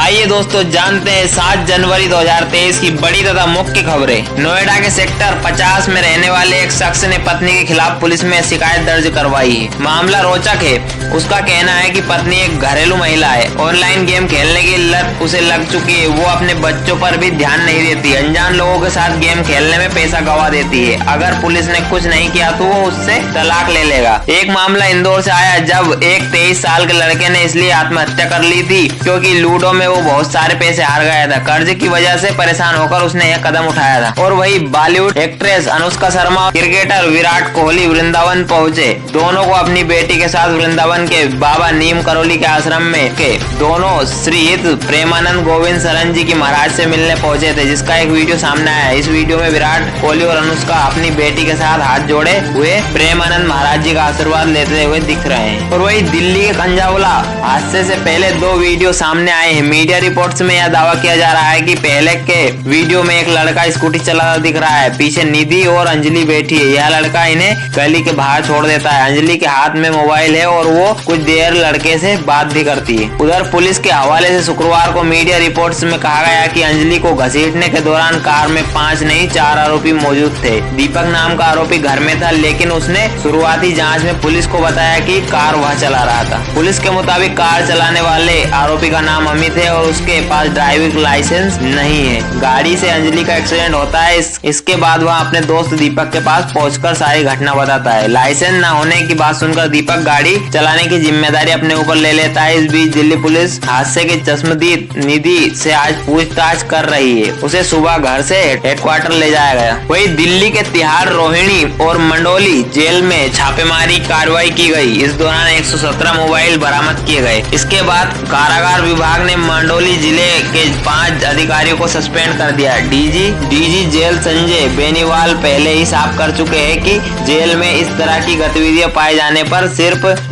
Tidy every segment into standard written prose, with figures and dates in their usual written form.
आइए दोस्तों जानते हैं 7 जनवरी 2023 की बड़ी तथा मुख्य खबरें। नोएडा के सेक्टर 50 में रहने वाले एक शख्स ने पत्नी के खिलाफ पुलिस में शिकायत दर्ज करवाई है। मामला रोचक है। उसका कहना है कि पत्नी एक घरेलू महिला है, ऑनलाइन गेम खेलने की लत उसे लग चुकी है। वो अपने बच्चों पर भी ध्यान नहीं देती, अनजान लोगों के साथ गेम खेलने में पैसा गवा देती है। अगर पुलिस ने कुछ नहीं किया तो वो उससे तलाक ले लेगा। एक मामला इंदौर से आया, जब एक 23 साल के लड़के ने इसलिए आत्महत्या कर ली थी क्योंकि लूडो में वो बहुत सारे पैसे हार गया था। कर्ज की वजह से परेशान होकर उसने यह कदम उठाया था। और वही बॉलीवुड एक्ट्रेस अनुष्का शर्मा, क्रिकेटर विराट कोहली वृंदावन पहुंचे। दोनों को अपनी बेटी के साथ वृंदावन के बाबा नीम करोली के आश्रम में के दोनों श्री हित प्रेमानंद गोविंद शरण जी की महाराज से मिलने पहुंचे थे, जिसका एक वीडियो सामने आया। इस वीडियो में विराट कोहली और अनुष्का अपनी बेटी के साथ हाथ जोड़े हुए प्रेमानंद महाराज जी का आशीर्वाद लेते हुए दिख रहे हैं। और वही दिल्ली के खंजावला हादसे से पहले 2 वीडियो सामने आए हैं। मीडिया रिपोर्ट्स में यह दावा किया जा रहा है कि पहले के वीडियो में एक लड़का स्कूटी चलाता दिख रहा है, पीछे निधि और अंजलि बैठी है। यह लड़का इन्हें गली के बाहर छोड़ देता है। अंजलि के हाथ में मोबाइल है और वो कुछ देर लड़के से बात भी करती है। उधर पुलिस के हवाले से शुक्रवार को मीडिया रिपोर्ट्स में कहा गया कि अंजलि को घसीटने के दौरान कार में 5 नहीं 4 आरोपी मौजूद थे। दीपक नाम का आरोपी घर में था, लेकिन उसने शुरुआती जाँच में पुलिस को बताया कि कार वह चला रहा था। पुलिस के मुताबिक कार चलाने वाले आरोपी का नाम अमित है और उसके पास ड्राइविंग लाइसेंस नहीं है। गाड़ी से अंजलि का एक्सीडेंट होता है। इसके बाद वह अपने दोस्त दीपक के पास पहुंचकर सारी घटना बताता है। लाइसेंस न होने की बात सुनकर दीपक गाड़ी चलाने की जिम्मेदारी अपने ऊपर ले लेता है। इस बीच दिल्ली पुलिस हादसे की चश्मदीद निधि से आज पूछताछ कर रही है। उसे सुबह घर से हेडक्वार्टर ले जाया गया। वही दिल्ली के तिहाड़, रोहिणी और मंडोली जेल में छापेमारी कार्रवाई की गई। इस दौरान 117 मोबाइल बरामद किए गए। इसके बाद कारागार विभाग ने मंडोली जिले के 5 अधिकारियों को सस्पेंड कर दिया। डीजी जेल संजय बेनीवाल पहले ही साफ कर चुके हैं कि जेल में इस तरह की गतिविधियां पाए जाने पर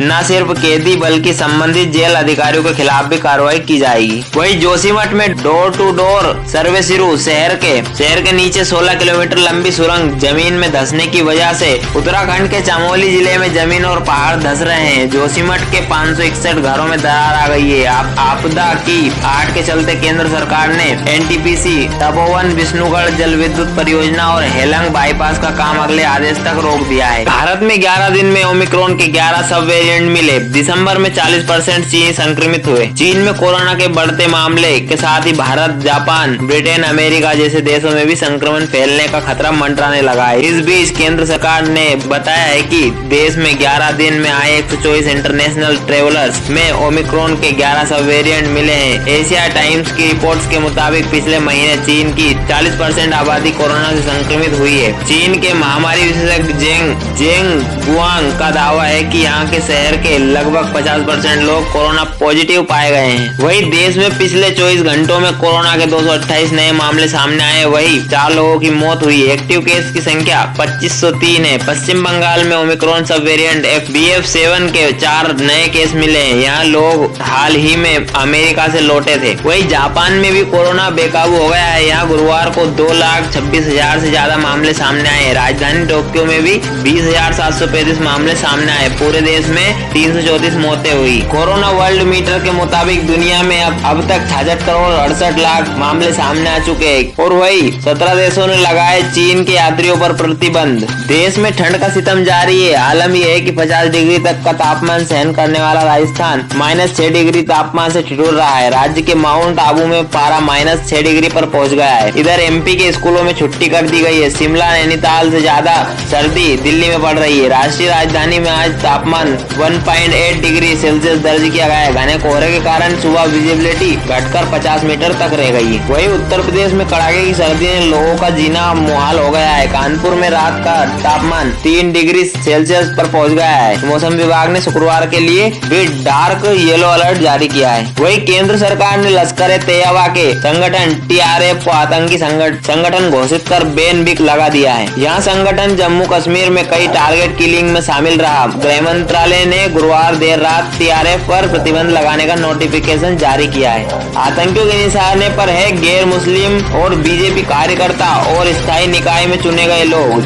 न सिर्फ कैदी बल्कि संबंधित जेल अधिकारियों के खिलाफ भी कार्रवाई की जाएगी। वही जोशीमठ में डोर टू डोर सर्वे शुरू। शहर के नीचे 16 किलोमीटर लंबी सुरंग जमीन में धंसने की वजह से उत्तराखंड के चमोली जिले में जमीन और पहाड़ धंस रहे हैं। जोशीमठ के 561 घरों में दरार आ गई है। आपदा की आहट के चलते केंद्र सरकार ने एनटीपीसी, तपोवन विष्णुगढ़ जल विद्युत परियोजना और हेलंग बाईपास का काम अगले आदेश तक रोक दिया है। भारत में 11 दिन में ओमिक्रॉन के 11 सब वेरिएंट मिले। दिसंबर में 40% चीनी संक्रमित हुए। चीन में कोरोना के बढ़ते मामले के साथ ही भारत, जापान, ब्रिटेन, अमेरिका जैसे देशों में भी संक्रमण फैलने का खतरा मंडराने लगा है। इस बीच केंद्र सरकार ने बताया है कि देश में 11 दिन में आए 124 इंटरनेशनल ट्रेवलर्स में ओमिक्रॉन के 11 सब वेरिएंट मिले हैं। एशिया टाइम्स की रिपोर्ट्स के मुताबिक पिछले महीने चीन की 40% आबादी कोरोना से संक्रमित हुई है। चीन के महामारी विशेषज्ञ जेंग गुआंग का दावा है कि यहाँ के शहर के लगभग 50% लोग कोरोना पॉजिटिव पाए गए हैं। वही देश में पिछले 24 घंटों में कोरोना के 228 नए मामले सामने आए। वही 4 लोगों की मौत हुई। एक्टिव केस की संख्या 2503 है। पश्चिम बंगाल में ओमिक्रॉन सब वेरिएंट BF7 के 4 नए केस मिले हैं। यहाँ लोग हाल ही में अमेरिका से लौटे थे। वही जापान में भी कोरोना बेकाबू हो गया है। यहाँ गुरुवार को 2,26,000 से ज्यादा मामले सामने आए। राजधानी टोक्यो में भी 20,735 मामले सामने आए। पूरे देश में 334 मौतें हुई। कोरोना वर्ल्ड मीटर के मुताबिक दुनिया में अब तक 66 करोड़ 68 लाख मामले सामने आ चुके हैं। और वही 17 देशों ने लगाए चीन के यात्रियों पर प्रतिबंध। देश में ठंड का सितम जारी है। आलम यह है कि 50 डिग्री तक का तापमान सहन करने वाला राजस्थान -6 डिग्री तापमान से ठिठुर रहा है। राज्य के माउंट आबू में पारा -6 डिग्री पर पहुंच गया है। इधर एमपी के स्कूलों में छुट्टी कर दी गई है। शिमला, नैनीताल से ज्यादा सर्दी दिल्ली में पड़ रही है। राष्ट्रीय राजधानी में आज तापमान 1.8 डिग्री सेल्सियस दर्ज किया गया है। घने कोहरे के कारण सुबह विजिबिलिटी घटकर 50 मीटर तक रह गई है। वही उत्तर प्रदेश में कड़ाके की सर्दी ने लोगों का जीना मुहाल हो गया है। कानपुर में रात का तापमान 3 डिग्री सेल्सियस पर पहुंच गया है। मौसम विभाग ने शुक्रवार के लिए भी डार्क येलो अलर्ट जारी किया है। वही केंद्र सरकार ने लश्कर तैयबा के संगठन TRF को आतंकी संगठन घोषित कर बैन भी लगा दिया है। यह संगठन जम्मू कश्मीर में कई टारगेट किलिंग में शामिल रहा। गृह मंत्रालय ने गुरुवार देर रात TRF पर प्रतिबंध लगाने का नोटिफिकेशन जारी किया किया है। आतंकियों के निशाने पर है गैर मुस्लिम और बीजेपी कार्यकर्ता और स्थायी निकाय में चुने गए लोग,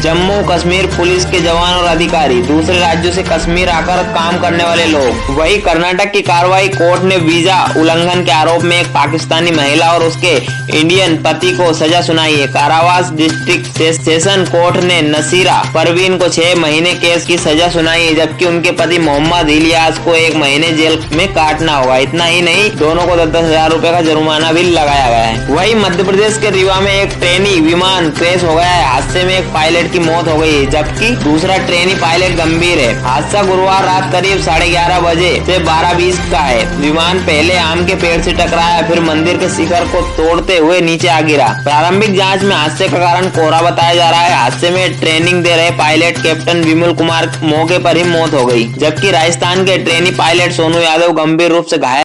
जम्मू कश्मीर पुलिस के जवान और अधिकारी, दूसरे राज्यों से कश्मीर आकर काम करने वाले लोग। वही कर्नाटक की कार्रवाई, कोर्ट ने वीजा उल्लंघन के आरोप में एक पाकिस्तानी महिला और उसके इंडियन पति को सजा सुनाई है। कारावास डिस्ट्रिक्ट सेशन कोर्ट ने नसीरा परवीन को 6 महीने केस की सजा सुनाई है, जबकि उनके पति मोहम्मद इलियास को 1 महीने जेल में काटना होगा। इतना ही नहीं, दोनों को 10,000 रुपए का जुर्माना भी लगाया गया है। वही मध्य प्रदेश के रीवा में एक ट्रेनी विमान क्रैश हो गया है। हादसे में एक पायलट की मौत हो गई है, जबकि दूसरा ट्रेनी पायलट गंभीर है। हादसा गुरुवार रात करीब 11:30 बजे से 12:20 का है। विमान पहले आम के पेड़ से टकराया, फिर मंदिर के शिखर को तोड़ते हुए नीचे आ गिरा। प्रारंभिक जांच में हादसे का कारण कोहरा बताया जा रहा है। हादसे में ट्रेनिंग दे रहे पायलट कैप्टन विमल कुमार मौके पर ही मौत हो गई, जबकि राजस्थान के ट्रेनी पायलट सोनू यादव गंभीर रूप से घायल